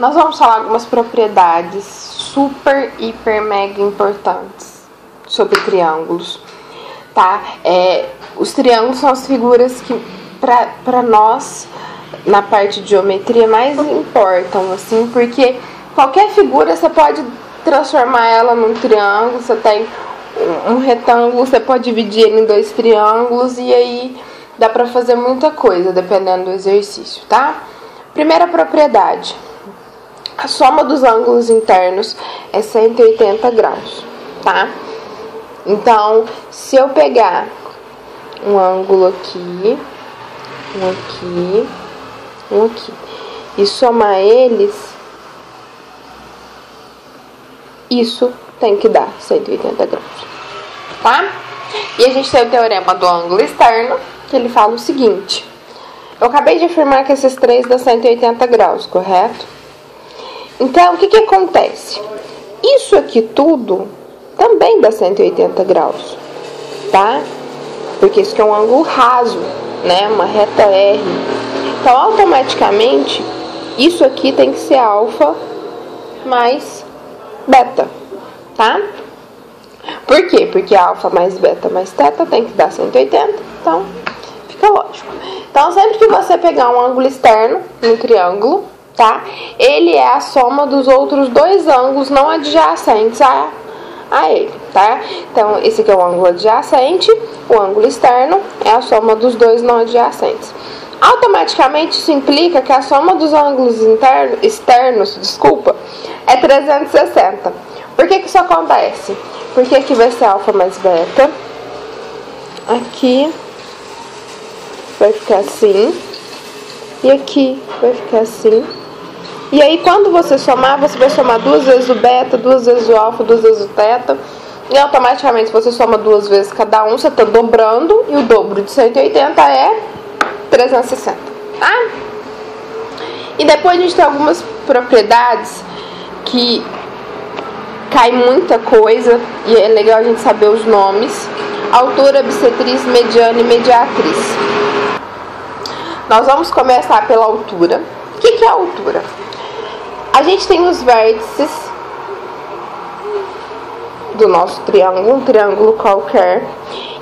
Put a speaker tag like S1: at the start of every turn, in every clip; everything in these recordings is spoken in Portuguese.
S1: nós vamos falar algumas propriedades super, hiper, mega importantes sobre triângulos, tá? Os triângulos são as figuras que, para nós, na parte de geometria, mais importam, assim, porque qualquer figura você pode transformar ela num triângulo. Você tem um retângulo, você pode dividir ele em 2 triângulos, e aí dá pra fazer muita coisa, dependendo do exercício, tá? Primeira propriedade: a soma dos ângulos internos é 180 graus, tá? Então, se eu pegar um ângulo aqui, um aqui, e somar eles, isso tem que dar 180 graus, tá? E a gente tem o teorema do ângulo externo, que ele fala o seguinte: eu acabei de afirmar que esses 3 dão 180 graus, correto? Então, o que acontece? Isso aqui tudo também dá 180 graus, tá? Porque isso aqui é um ângulo raso, né? Uma reta R. Então, automaticamente, isso aqui tem que ser alfa mais beta, tá? Por quê? Porque alfa mais beta mais teta tem que dar 180, então fica lógico. Então, sempre que você pegar um ângulo externo no triângulo, tá? Ele é a soma dos outros 2 ângulos não adjacentes a ele, tá? Então, esse aqui é o ângulo adjacente, o ângulo externo é a soma dos 2 não adjacentes. Automaticamente, isso implica que a soma dos ângulos externos, é 360. Por que isso acontece? Porque aqui vai ser alfa mais beta, aqui vai ficar assim, e aqui vai ficar assim. E aí, quando você somar, você vai somar 2 vezes o beta, 2 vezes o alfa, 2 vezes o teta, e automaticamente você soma 2 vezes cada um, você está dobrando, e o dobro de 180 é 360, tá? E depois a gente tem algumas propriedades que cai muita coisa, e é legal a gente saber os nomes: altura, bissetriz, mediana e mediatriz. Nós vamos começar pela altura. O que é a altura? A gente tem os vértices do nosso triângulo, um triângulo qualquer,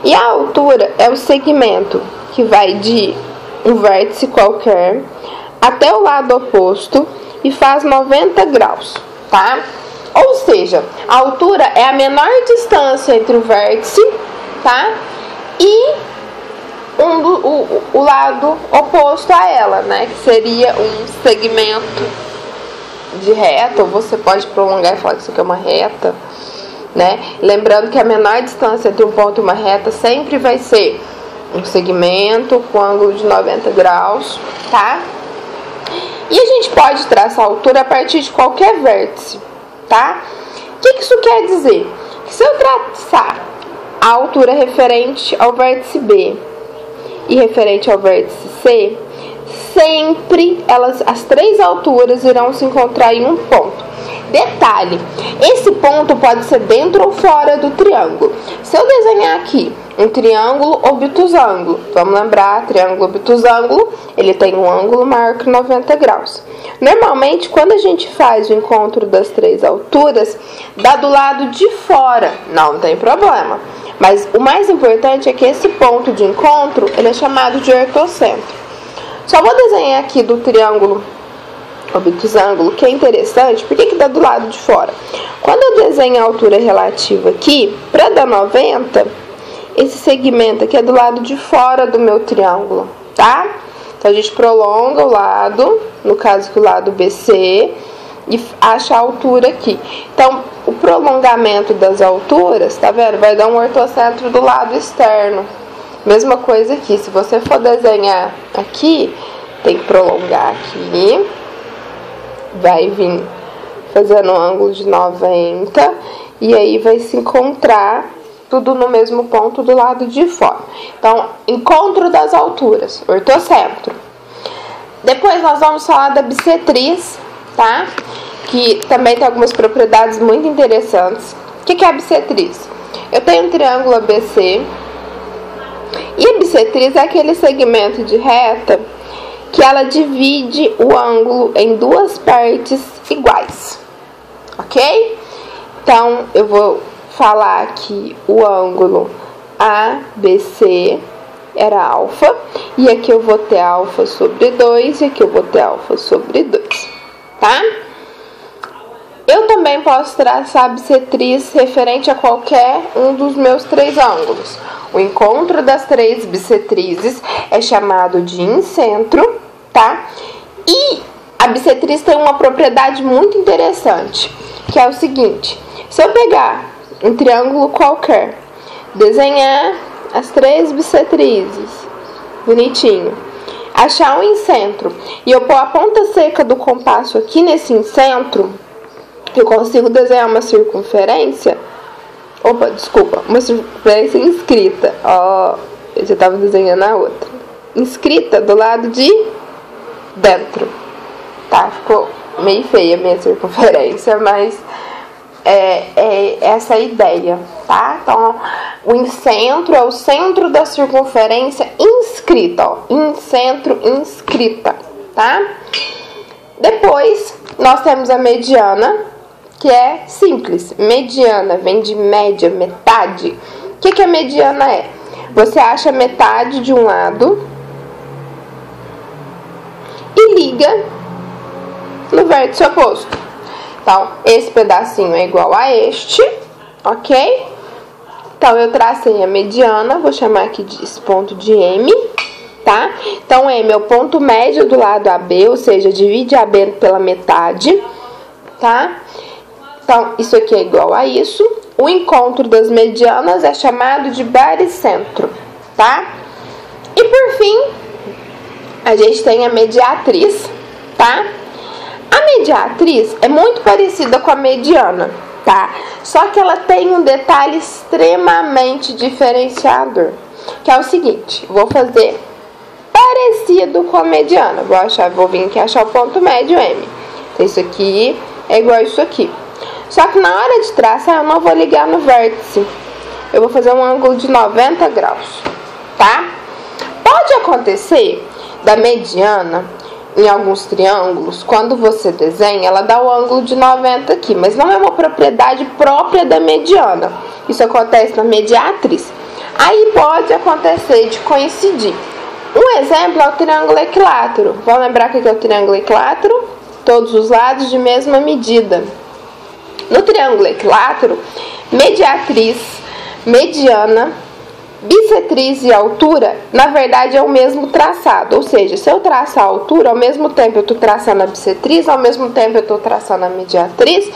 S1: e a altura é o segmento que vai de um vértice qualquer até o lado oposto e faz 90 graus, tá? Ou seja, a altura é a menor distância entre o vértice, tá? E o lado oposto a ela, né? Que seria um segmento de reta, ou você pode prolongar e falar que isso aqui é uma reta, né? Lembrando que a menor distância entre um ponto e uma reta sempre vai ser um segmento com ângulo de 90 graus, tá? E a gente pode traçar a altura a partir de qualquer vértice, tá? O que isso quer dizer? Que se eu traçar a altura referente ao vértice B e referente ao vértice C, sempre as 3 alturas irão se encontrar em um ponto. Detalhe: esse ponto pode ser dentro ou fora do triângulo. Se eu desenhar aqui um triângulo obtusângulo, vamos lembrar, triângulo obtusângulo, ele tem um ângulo maior que 90 graus. Normalmente, quando a gente faz o encontro das 3 alturas, dá do lado de fora, não tem problema. Mas o mais importante é que esse ponto de encontro, ele é chamado de ortocentro. Só vou desenhar aqui do triângulo obtusângulo, que é interessante. Por que dá do lado de fora? Quando eu desenho a altura relativa aqui, para dar 90, esse segmento aqui é do lado de fora do meu triângulo, tá? Então, a gente prolonga o lado, no caso aqui o lado BC, e acha a altura aqui. Então, o prolongamento das alturas, tá vendo? Vai dar um ortocentro do lado externo. Mesma coisa aqui, se você for desenhar aqui, tem que prolongar aqui, vai vir fazendo um ângulo de 90, e aí vai se encontrar tudo no mesmo ponto do lado de fora. Então, encontro das alturas, ortocentro. Depois nós vamos falar da bissetriz, tá? Que também tem algumas propriedades muito interessantes. O que é a bissetriz? Eu tenho um triângulo ABC, e a bissetriz é aquele segmento de reta que ela divide o ângulo em duas partes iguais, ok? Então, eu vou falar que o ângulo ABC era alfa, e aqui eu vou ter alfa sobre 2, e aqui eu vou ter alfa sobre 2, tá? Eu também posso traçar a bissetriz referente a qualquer um dos meus três ângulos. O encontro das três bissetrizes é chamado de incentro, tá? E a bissetriz tem uma propriedade muito interessante, que é o seguinte: se eu pegar um triângulo qualquer, desenhar as três bissetrizes, bonitinho, achar um incentro, e eu pôr a ponta seca do compasso aqui nesse incentro, eu consigo desenhar uma circunferência. Opa, desculpa, uma circunferência inscrita. Ó, eu já tava desenhando a outra. Inscrita do lado de dentro. Tá, ficou meio feia a minha circunferência, mas é essa a ideia, tá? Então, o incentro é o centro da circunferência inscrita, ó. Incentro inscrita, tá? Depois, nós temos a mediana, que é simples. Mediana vem de média, metade. O que a mediana é? Você acha metade de um lado e liga no vértice oposto. Então, esse pedacinho é igual a este, ok? Então, eu tracei a mediana, vou chamar aqui esse ponto de M, tá? Então, M é o ponto médio do lado AB, ou seja, divide AB pela metade, tá? Então, isso aqui é igual a isso. O encontro das medianas é chamado de baricentro, tá? E, por fim, a gente tem a mediatriz, tá? A mediatriz é muito parecida com a mediana, tá? Só que ela tem um detalhe extremamente diferenciador, que é o seguinte: vou fazer parecido com a mediana. Vou vir aqui achar o ponto médio M. Então, isso aqui é igual a isso aqui. Só que na hora de traçar, eu não vou ligar no vértice. Eu vou fazer um ângulo de 90 graus, tá? Pode acontecer da mediana, em alguns triângulos, quando você desenha, ela dá o ângulo de 90 aqui, mas não é uma propriedade própria da mediana. Isso acontece na mediatriz. Aí pode acontecer de coincidir. Um exemplo é o triângulo equilátero. Vamos lembrar que aqui é o triângulo equilátero? Todos os lados de mesma medida. No triângulo equilátero, mediatriz, mediana, bissetriz e altura, na verdade, é o mesmo traçado. Ou seja, se eu traçar a altura, ao mesmo tempo eu estou traçando a bissetriz, ao mesmo tempo eu estou traçando a mediatriz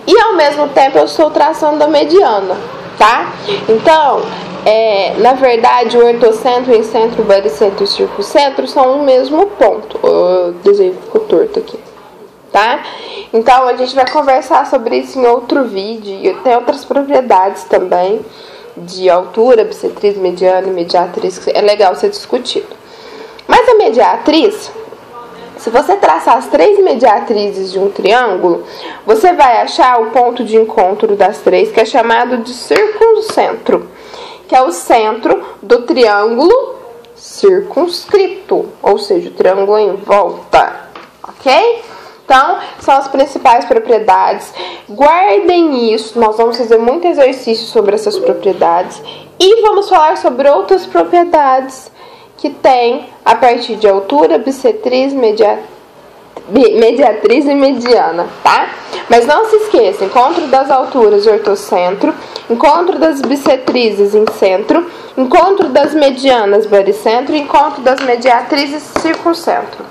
S1: e ao mesmo tempo eu estou traçando a mediana, tá? Então, na verdade, o ortocentro, o incentro, o baricentro e o circuncentro são o mesmo ponto. O desenho ficou torto aqui, tá? Então, a gente vai conversar sobre isso em outro vídeo. E tem outras propriedades também de altura, bissetriz, mediana e mediatriz, que é legal ser discutido. Mas a mediatriz, se você traçar as três mediatrizes de um triângulo, você vai achar o ponto de encontro das três, que é chamado de circuncentro, que é o centro do triângulo circunscrito, ou seja, o triângulo em volta, ok? Então, são as principais propriedades. Guardem isso, nós vamos fazer muito exercício sobre essas propriedades. E vamos falar sobre outras propriedades que tem a partir de altura, bissetriz, mediatriz e mediana, tá? Mas não se esqueça: encontro das alturas, ortocentro; encontro das bissetrizes, incentro; encontro das medianas, baricentro; e encontro das mediatrizes, circuncentro.